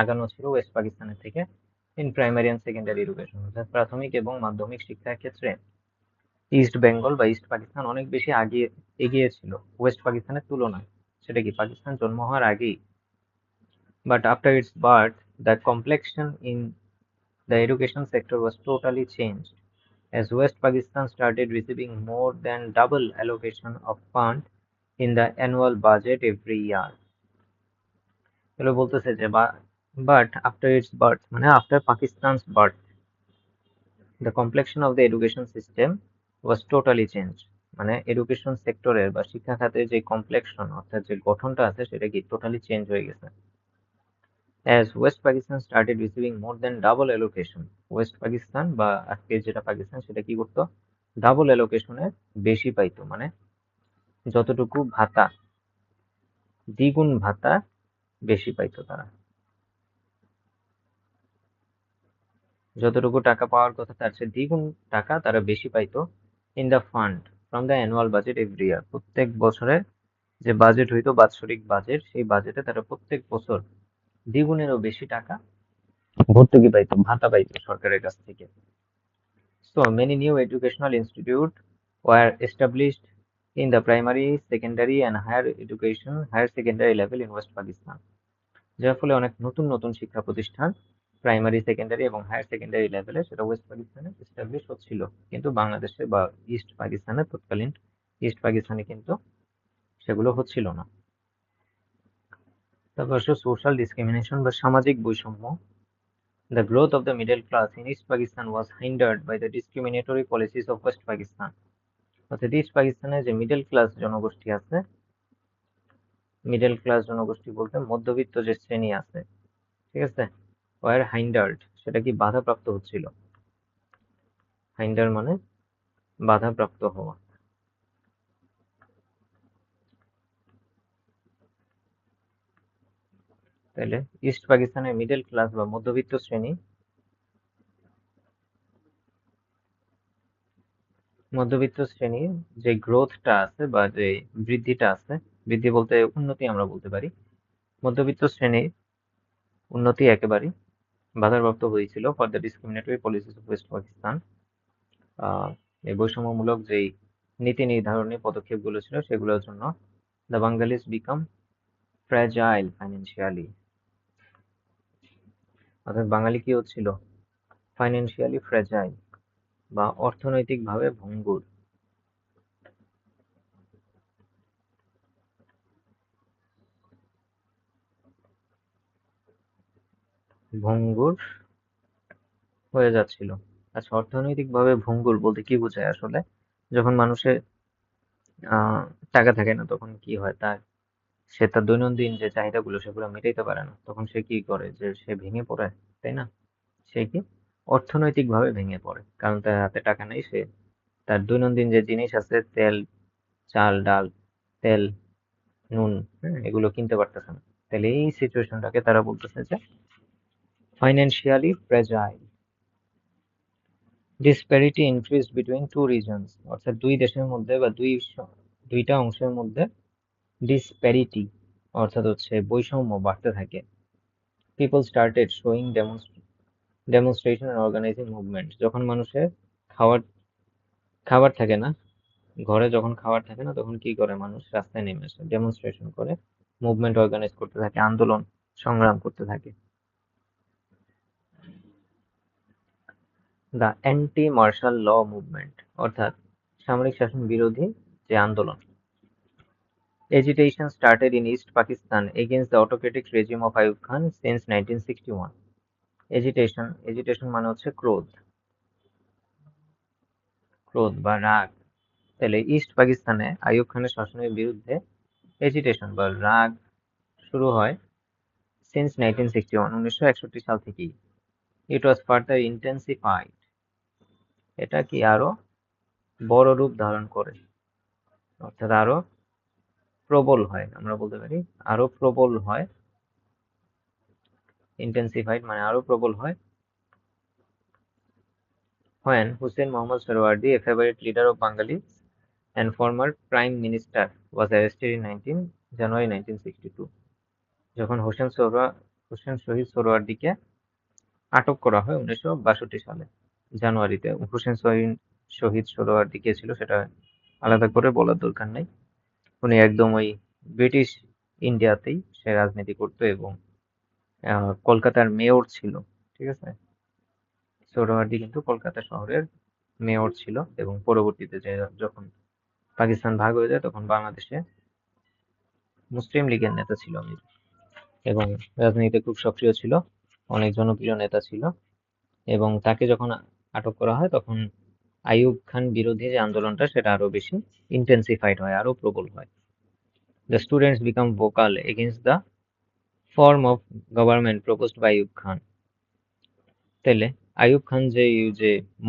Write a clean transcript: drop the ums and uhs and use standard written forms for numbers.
আগানো ছিল ওয়েস্ট পাকিস্তানের থেকে in primary and secondary education, অর্থাৎ প্রাথমিক এবং মাধ্যমিক শিক্ষার ক্ষেত্রে ইস্ট বেঙ্গল বা ইস্ট পাকিস্তান অনেক বেশি এগিয়ে ছিল ওয়েস্ট পাকিস্তানের তুলনায়। সেটা কি পাকিস্তান জন্ম হওয়ার আগেই। But after it's birth the complexion in the education sector was totally changed as West Pakistan started receiving more than double allocation of fund in the annual budget every year. এগুলো বলতেছে যে but after its birth মানে after Pakistan's birth the complexion of the education system was totally changed, মানে education সেক্টরের বা শিক্ষা খাতের যে কমপ্লেক্সন অর্থাৎ যে গঠনটা আছে সেটা কি টোটালি চেঞ্জ হয়ে গেছে। as West Pakistan started receiving more than double allocation, West Pakistan বা আজকে যেটা পাকিস্তান সেটা কি করতো, ডাবল অ্যালোকেশনের বেশি পাইতো, মানে যতটুকু ভাতা, দ্বিগুণ ভাতা বেশি পাইতো তারা। যতটুকু টাকা পাওয়ার কথা তার চেয়ে দ্বিগুণ টাকা তারা বেশি পাইতো in the fund from the annual budget every year, প্রত্যেক বছরে যে বাজেট হইতো বাৎসরিক বাজেট, সেই বাজেটে তারা প্রত্যেক বছর দ্বিগুণেরও বেশি টাকা ভর্তুকি পাইতো, ভাতা পাইতো সরকারের কাছ থেকে। So many new educational institutes were established in the primary, secondary and higher secondary level in West Pakistan, যার ফলে অনেক নতুন নতুন শিক্ষা প্রতিষ্ঠান প্রাইমারি, সেকেন্ডারি এবং হায়ার সেকেন্ডারি লেভেলে সেটা ওয়েস্ট পাকিস্তানে এস্টাবলিশ হচ্ছিল, কিন্তু বাংলাদেশে বা ইস্ট পাকিস্তানে তৎকালীন ইস্ট পাকিস্তানে কিন্তু সেগুলো হচ্ছিল না। তারপর আসলে সোশ্যাল ডিসক্রিমিনেশন বা সামাজিক বৈষম্য। The growth of the middle class in East Pakistan was hindered by the discriminatory policies of West Pakistan. অর্থাৎ ইস্ট পাকিস্তানে যে মিডল ক্লাস জনগোষ্ঠী আছে, মিডল ক্লাস জনগোষ্ঠী বলতে মধ্যবিত্ত যে শ্রেণী আছে, ঠিক আছে, ওয়ার হাইন্ডার্ড, সেটা কি বাধাপ্রাপ্ত হচ্ছিল। হাইন্ডার মানে বাধাপ্রাপ্ত হওয়া। তাহলে ইস্ট পাকিস্তানের মিডল ক্লাস বা মধ্যবিত্ত শ্রেণী, মধ্যবিত্ত শ্রেণীর যে গ্রোথটা আছে বা যে বৃদ্ধিটা আছে, বৃদ্ধি বলতে উন্নতি আমরা বলতে পারি, মধ্যবিত্ত শ্রেণীর উন্নতি একেবারেই বাধাপ্রাপ্ত হয়েছিল for the discriminatory policies of West Pakistan. এই বৈষম্যমূলক যেই নীতি নির্ধারণী পদক্ষেপগুলো ছিল সেগুলোর জন্য দ্য বাঙ্গালিজ বিকাম ফ্র্যাজাইল ফাইন্যান্সিয়ালি, অর্থাৎ বাঙালি কি হচ্ছিল, ফাইন্যান্সিয়ালি ফ্র্যাজাইল বা অর্থনৈতিকভাবে ভঙ্গুর। ভঙ্গুর হয়ে যাচ্ছিল। আচ্ছা, অর্থনৈতিকভাবে ভঙ্গুর বলতে কি বোঝায় আসলে? যখন মানুষের আহ টাকা থাকে না তখন কি হয়, সে তার দৈনন্দিন যে চাহিদাগুলো সেগুলো মেটাইতে পারে না, তখন সে কি করে, যে সে ভেঙে পড়ে, তাই না? সে কি অর্থনৈতিকভাবে ভেঙে পড়ে, কারণ তার হাতে টাকা নেই, সে তার দৈনন্দিন যে জিনিস আছে, তেল, চাল, ডাল, তেল, নুন, হ্যাঁ, এগুলো কিনতে পারতেছে না। তাহলে এই সিচুয়েশনটাকে তারা বলতেছে যে financially fragile. Disparity increased between two regions, অর্থাৎ দুই দেশের মধ্যে বা দুইটা অংশের মধ্যে ডিসপ্যারিটি অর্থাৎ হচ্ছে বৈষম্য বাড়তে থাকে। People started showing demonstration and organizing movement, যখন মানুষের খাওয়ার খাবার থাকে না, ঘরে যখন খাবার থাকে না তখন কি করে, মানুষ রাস্তায় নেমে আসে, ডেমনস্ট্রেশন করে, মুভমেন্ট অর্গানাইজ করতে থাকে, আন্দোলন সংগ্রাম করতে থাকে। The anti martial law movement, অর্থাৎ সামরিক শাসন বিরোধী যে আন্দোলন। Agitation started in East Pakistan against the autocratic regime of Ayub Khan since 1961। Agitation মানে হচ্ছে ক্রোধ, ক্রোধ বা রাগ। তাহলে ইস্ট পাকিস্তানে আইয়ুব খানের শাসনের বিরুদ্ধে এজিটেশন বা রাগ শুরু হয় সিন্স 1961, 1961 সাল থেকেই। ইট ওয়াজ ফার্দার ইন্টেন্সিফাইড, এটা কি আরো বড় রূপ ধারণ করে, অর্থাৎ আরো প্রবল হয়, আমরা বলতে পারি আরো প্রবল হয়। ইন্টেন্সিফাইড মানে আরো প্রবল হয়। when Hussein Mohammad Sarwardi, a favorite leader of Bengalis and former prime minister, was arrested in January 1962, যখন হোসেন হোসেন শহীদ সোহরাওয়ার্দীকে আটক করা হয় 1962 সালে জানুয়ারিতে। হোসেন শহীদ সোহরাওয়ার্দী কে ছিল সেটা আলাদা করে বলার দরকার নাই। উনি একদম ওই ব্রিটিশ ইন্ডিয়াতেই সে রাজনীতি করতো এবং কলকাতার মেয়র ছিল। ঠিক আছে, সোহরাওয়ার্দী কিন্তু কলকাতা শহরের মেয়র ছিল এবং পরবর্তীতে যখন পাকিস্তান ভাগ হয়ে যায় তখন বাংলাদেশে মুসলিম লীগের নেতা ছিল মীর, এবং রাজনীতিতে খুব সক্রিয় ছিল, অনেক জনপ্রিয় নেতা ছিল। এবং তাকে যখন আটক করা হয় তখন আইয়ুব খান বিরোধী যে আন্দোলনটা সেটা আরো বেশি ইন্টেন্সিফাইড হয়, আরো প্রবল হয়। The students become vocal against the form of government proposed by Ayub Khan. তাহলে আইয়ুব খান যে